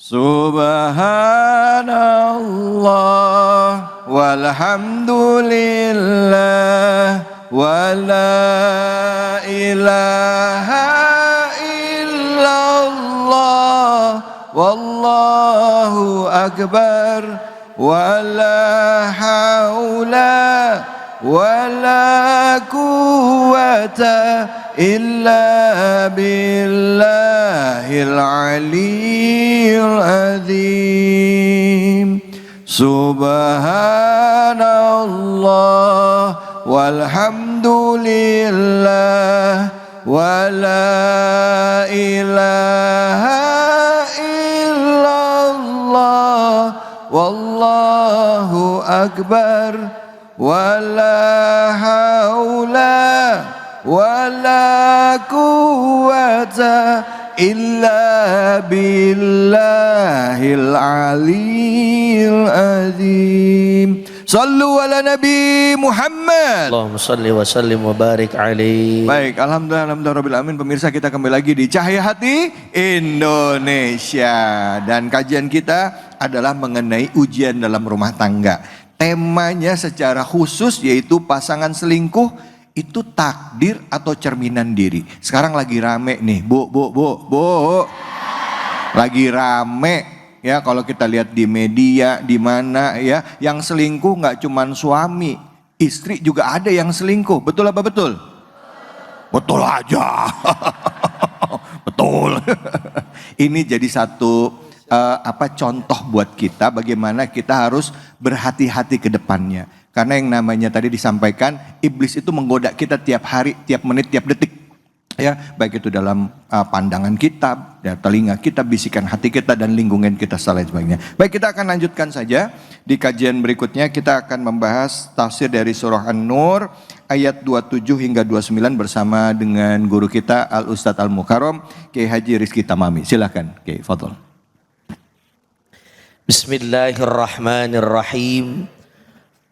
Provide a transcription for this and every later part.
Subhanallah walhamdulillah wa la ilaha illallah wallahu akbar wa la hawla wa la quwwata illa billahil aliyyil azim. Subhanallah walhamdulillah wa la ilaha illallah wallahu akbar wa la hawla wa la quwwata illa billahil aliyyil azim. Sallu ala Nabi Muhammad. Allahumma salli wa sallim wa barik alaihi. Baik, alhamdulillah rabbil alamin. Pemirsa, kita kembali lagi di Cahaya Hati Indonesia. Dan kajian kita adalah mengenai ujian dalam rumah tangga. Temanya secara khusus yaitu pasangan selingkuh itu takdir atau cerminan diri. Sekarang lagi rame nih, Bu. Lagi rame ya, kalau kita lihat di media, di mana ya, yang selingkuh nggak cuman suami, istri juga ada yang selingkuh. Betul apa betul? Betul aja. Betul. Ini jadi satu contoh buat kita bagaimana kita harus berhati-hati ke depannya. Karena yang namanya tadi disampaikan, iblis itu menggoda kita tiap hari, tiap menit, tiap detik. Ya, baik itu dalam pandangan kita, ya, telinga kita, bisikan hati kita, dan lingkungan kita selain sebagainya. Baik, kita akan lanjutkan saja. Di kajian berikutnya kita akan membahas tafsir dari surah An-Nur ayat 27 hingga 29 bersama dengan guru kita Al-Ustadz Al-Mukarram Kiai Haji Rizky Tamami. Silakan Kiai, fadhol. Bismillahirrahmanirrahim.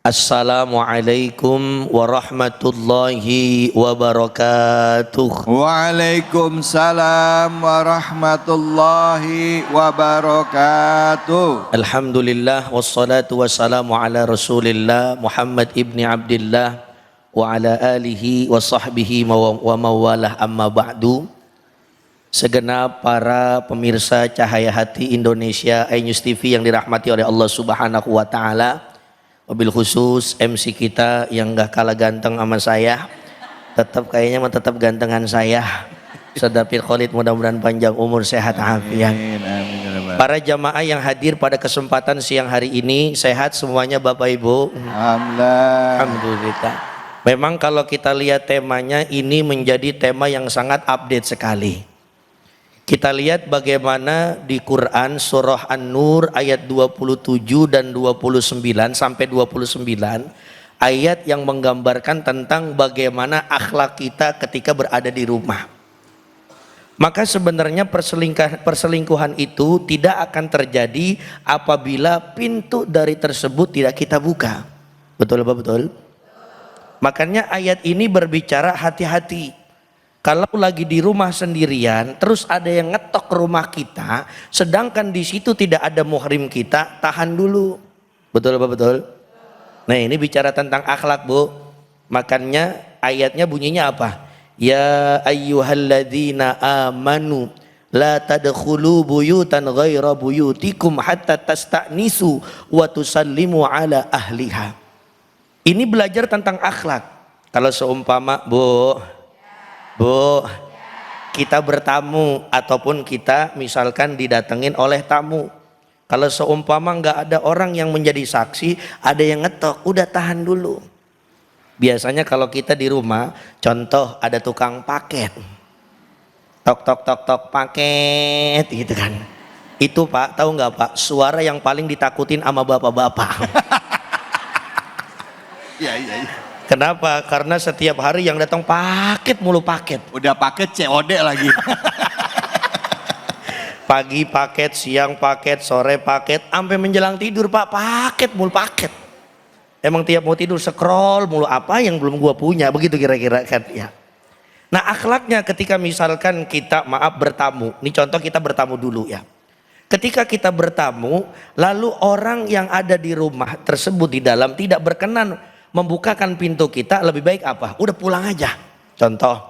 Assalamualaikum warahmatullahi wabarakatuh. Waalaikumsalam warahmatullahi wabarakatuh. Alhamdulillah wassalatu wassalamu ala Rasulillah Muhammad ibni Abdillah wa ala alihi wa sahbihi wa mawalah, amma ba'du. Segenap para pemirsa Cahaya Hati Indonesia iNews TV yang dirahmati oleh Allah Subhanahu wa taala. Wabil khusus MC kita yang gak kalah ganteng sama saya, kayaknya tetap gantengan saya. Sadapir Khalid, mudah-mudahan panjang umur, sehat afiat. Para jamaah yang hadir pada kesempatan siang hari ini, sehat semuanya Bapak Ibu? Alhamdulillah. Memang kalau kita lihat temanya, ini menjadi tema yang sangat update sekali. Kita lihat bagaimana di Quran surah An-Nur ayat 27 dan 29 sampai 29 ayat yang menggambarkan tentang bagaimana akhlak kita ketika berada di rumah. Maka sebenarnya perselingkuhan itu tidak akan terjadi apabila pintu dari tersebut tidak kita buka. Betul apa betul? Makanya ayat ini berbicara hati-hati. Kalau lagi di rumah sendirian, terus ada yang ngetok rumah kita, sedangkan di situ tidak ada muhrim kita, tahan dulu. Betul apa betul? Nah, ini bicara tentang akhlak, Bu. Makanya ayatnya bunyinya apa? Ya ayyuhalladzina amanu la tadkhulu buyutan ghaira buyutikum hatta tasta'nisu wa tusallimu ala ahliha. Ini belajar tentang akhlak. Kalau seumpama, Bu, kita bertamu ataupun kita misalkan didatengin oleh tamu. Kalau seumpama nggak ada orang yang menjadi saksi, ada yang ngetok, udah tahan dulu. Biasanya kalau kita di rumah, contoh ada tukang paket, tok tok tok tok paket, gitu kan. Itu Pak, tahu nggak Pak, suara yang paling ditakutin sama bapak-bapak. Iya. Kenapa? Karena setiap hari yang datang paket mulu paket. Udah paket COD lagi. Pagi paket, siang paket, sore paket, sampai menjelang tidur Pak, paket mulu paket. Emang tiap mau tidur scroll mulu, apa yang belum gua punya, begitu kira-kira kan ya. Nah, akhlaknya ketika misalkan kita bertamu, ini contoh kita bertamu dulu ya. Ketika kita bertamu, lalu orang yang ada di rumah tersebut di dalam tidak berkenan membukakan pintu kita, lebih baik apa? Udah pulang aja. Contoh.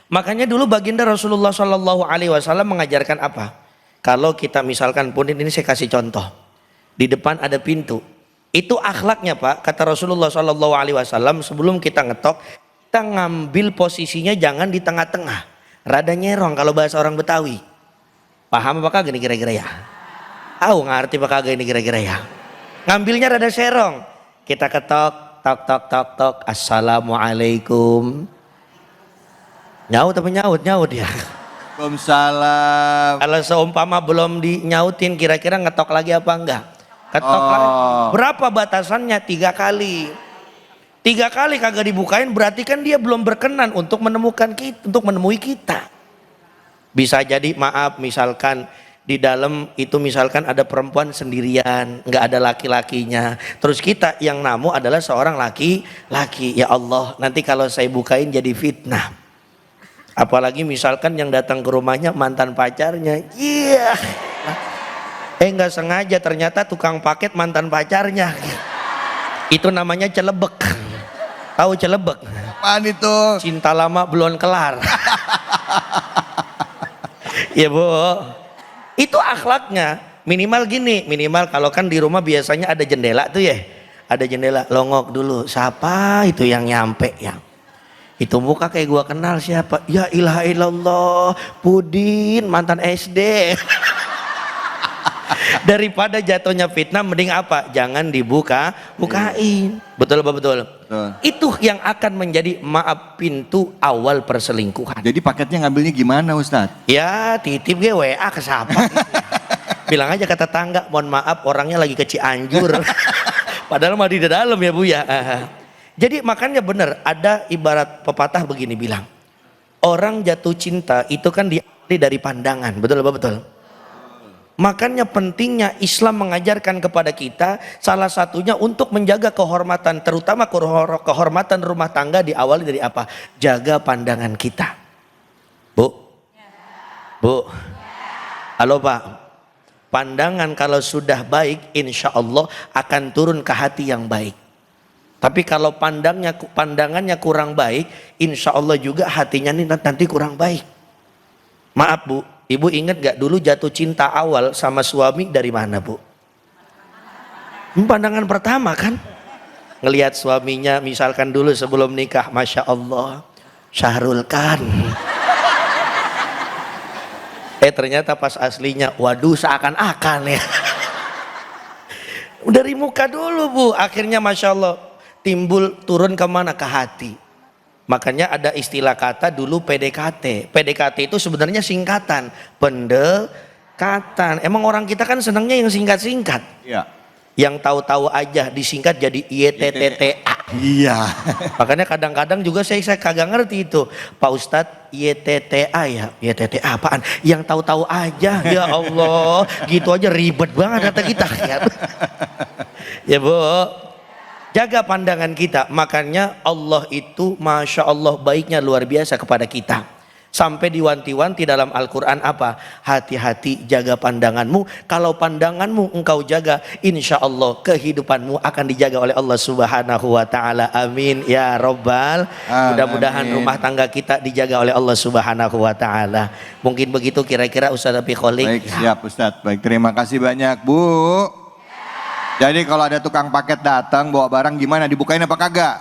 Makanya dulu baginda Rasulullah Shallallahu Alaihi Wasallam mengajarkan apa? Kalau kita misalkan pun ini saya kasih contoh, di depan ada pintu, itu akhlaknya Pak, kata Rasulullah Shallallahu Alaihi Wasallam, sebelum kita ngetok, kita ngambil posisinya jangan di tengah-tengah, rada nyerong kalau bahasa orang Betawi. Paham apa kagak nih kira-kira ya? Ngerti apa kagak ini kira-kira ya? Ngambilnya rada serong. Kita ketok, tok tok tok tok, assalamualaikum. Nyaut apa nyaut ya? Waalaikumsalam. Kalau seumpama belum dinyautin, kira-kira ngetok lagi apa enggak? Ketok lagi. Berapa batasannya? 3 kali. 3 kali kagak dibukain, berarti kan dia belum berkenan untuk menemukan kita, untuk menemui kita. Bisa jadi maaf, misalkan di dalam itu misalkan ada perempuan sendirian, nggak ada laki-lakinya. Terus kita yang namu adalah seorang laki-laki. Ya Allah, nanti kalau saya bukain jadi fitnah. Apalagi misalkan yang datang ke rumahnya mantan pacarnya. Iya. Nggak sengaja ternyata tukang paket mantan pacarnya. Itu namanya celebek. Tahu celebek? Apaan itu? Cinta lama belum kelar. Ya Bu, itu akhlaknya. Minimal gini, minimal kalau kan di rumah biasanya ada jendela tuh ya, ada jendela, longok dulu, siapa itu yang nyampe ya? Itu muka kayak gua kenal, siapa? Ya ilaha illallah, Pudin mantan SD. Daripada jatuhnya fitnah, mending apa? Jangan bukain. Betul apa betul? Betul. Itu yang akan menjadi maaf pintu awal perselingkuhan. Jadi paketnya ngambilnya gimana Ustadz? Ya titip gue WA ke siapa? Bilang aja ke tetangga, mohon maaf orangnya lagi ke Cianjur. Padahal mah di dalam ya Bu ya. Jadi makanya benar, ada ibarat pepatah begini bilang, orang jatuh cinta itu kan diawali dari pandangan. Betul apa betul? Makanya pentingnya Islam mengajarkan kepada kita salah satunya untuk menjaga kehormatan, terutama kehormatan rumah tangga diawali dari apa? Jaga pandangan kita. Bu, halo Pak. Pandangan kalau sudah baik, insya Allah akan turun ke hati yang baik. Tapi kalau pandangannya kurang baik, insya Allah juga hatinya nanti kurang baik. Maaf Bu. Ibu ingat gak dulu jatuh cinta awal sama suami dari mana Bu? Pandangan pertama kan? Ngelihat suaminya misalkan dulu sebelum nikah, Masya Allah, Syahrul Khan. Ternyata pas aslinya, waduh seakan-akan ya. Dari muka dulu Bu, akhirnya Masya Allah timbul turun kemana? Ke hati. Makanya ada istilah kata dulu PDKT. PDKT itu sebenarnya singkatan, pendekatan. Emang orang kita kan senangnya yang singkat-singkat. Iya. Yang tahu-tahu aja disingkat jadi YTTTA. Iya. Makanya kadang-kadang juga saya kagak ngerti itu. Pak Ustadz YTTA ya. YTTA apaan? Yang tahu-tahu aja. Ya Allah, gitu aja ribet banget kata kita. Ya Bu. Jaga pandangan kita, makanya Allah itu Masya Allah baiknya luar biasa kepada kita. Sampai diwanti-wanti dalam Al-Quran apa? Hati-hati jaga pandanganmu. Kalau pandanganmu engkau jaga, insya Allah kehidupanmu akan dijaga oleh Allah Subhanahu Wa Taala. Amin ya Rabbal. Mudah-mudahan rumah tangga kita dijaga oleh Allah Subhanahu Wa Taala. Mungkin begitu kira-kira Ustaz Abi Kholik. Baik, siap Ustadz. Baik, terima kasih banyak Bu. Jadi kalau ada tukang paket datang bawa barang gimana, dibukain apa kagak?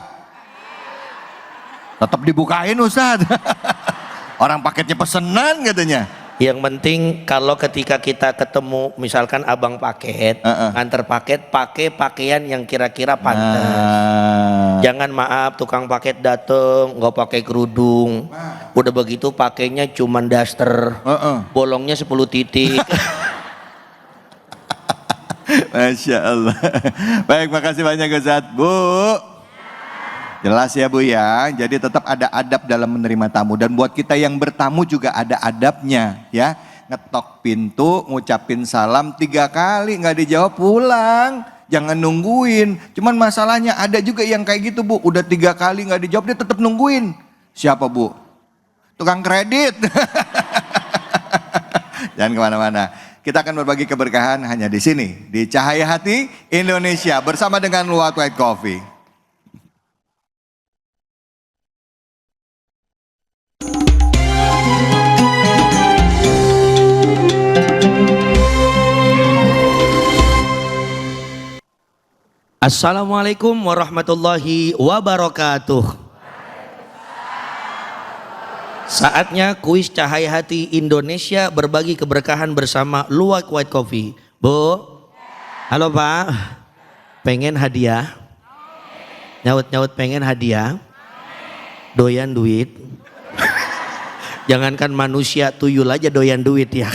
Tetap dibukain Ustadz. Orang paketnya pesenan katanya. Yang penting kalau ketika kita ketemu misalkan abang paket, antar paket, pakai pakaian yang kira-kira pantas. Jangan maaf tukang paket dateng nggak pakai kerudung. Udah begitu pakainya cuman daster. Bolongnya 10 titik. Masya Allah. Baik, makasih banyak Ustadz. Bu, jelas ya Bu ya. Jadi tetap ada adab dalam menerima tamu. Dan buat kita yang bertamu juga ada adabnya ya. Ngetok pintu, ngucapin salam 3 kali, nggak dijawab pulang. Jangan nungguin. Cuman masalahnya ada juga yang kayak gitu Bu. Udah 3 kali nggak dijawab, dia tetap nungguin. Siapa Bu? Tukang kredit. Jangan kemana-mana. Kita akan berbagi keberkahan hanya di sini, di Cahaya Hati Indonesia bersama dengan Luwak White Coffee. Assalamualaikum warahmatullahi wabarakatuh. Saatnya kuis Cahaya Hati Indonesia berbagi keberkahan bersama Luwak White Coffee. Bu, halo Pak, pengen hadiah? Nyaut-nyaut pengen hadiah? Doyan duit? Jangankan manusia, tuyul aja doyan duit ya.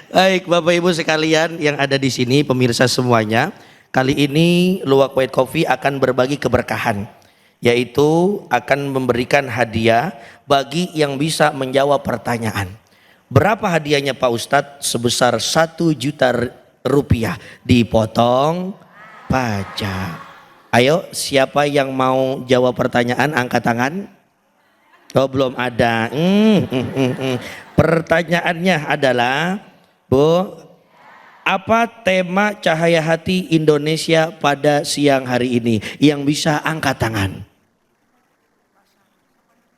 Baik Bapak Ibu sekalian yang ada di sini, pemirsa semuanya. Kali ini Luwak White Coffee akan berbagi keberkahan, yaitu akan memberikan hadiah bagi yang bisa menjawab pertanyaan. Berapa hadiahnya Pak Ustadz? Sebesar 1 juta rupiah, dipotong pajak. Ayo, siapa yang mau jawab pertanyaan angkat tangan? Oh belum ada. Pertanyaannya adalah, Bu, apa tema Cahaya Hati Indonesia pada siang hari ini? Yang bisa angkat tangan.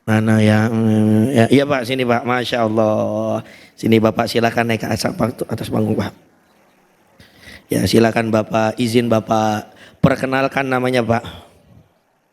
Mana ya? Iya Pak, sini Pak. Masya Allah. Sini Bapak, silakan naik ke atas panggung Pak. Ya silakan Bapak, izin Bapak perkenalkan namanya Pak.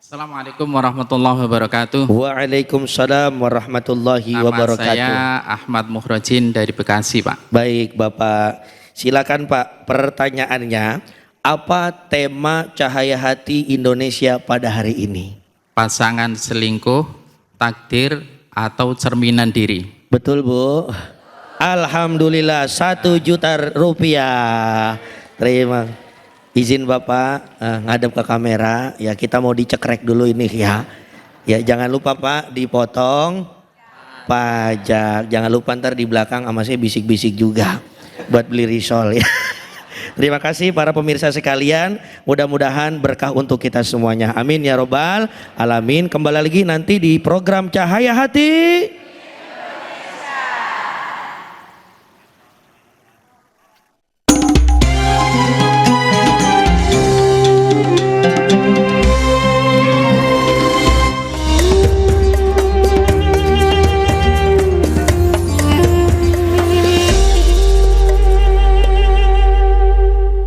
Assalamualaikum warahmatullahi wabarakatuh. Waalaikumsalam warahmatullahi wabarakatuh. Nama saya Ahmad Mukhrojin dari Bekasi Pak. Baik Bapak. Silakan Pak, pertanyaannya, apa tema Cahaya Hati Indonesia pada hari ini? Pasangan selingkuh, takdir, atau cerminan diri? Betul Bu. Alhamdulillah 1 juta rupiah. Terima. Izin Bapak ngadep ke kamera. Ya kita mau dicekrek dulu ini ya. Ya jangan lupa Pak dipotong pajak. Jangan lupa ntar di belakang sama saya bisik-bisik juga buat beli risol ya. Terima kasih para pemirsa sekalian. Mudah-mudahan berkah untuk kita semuanya. Amin ya robbal alamin. Kembali lagi nanti di program Cahaya Hati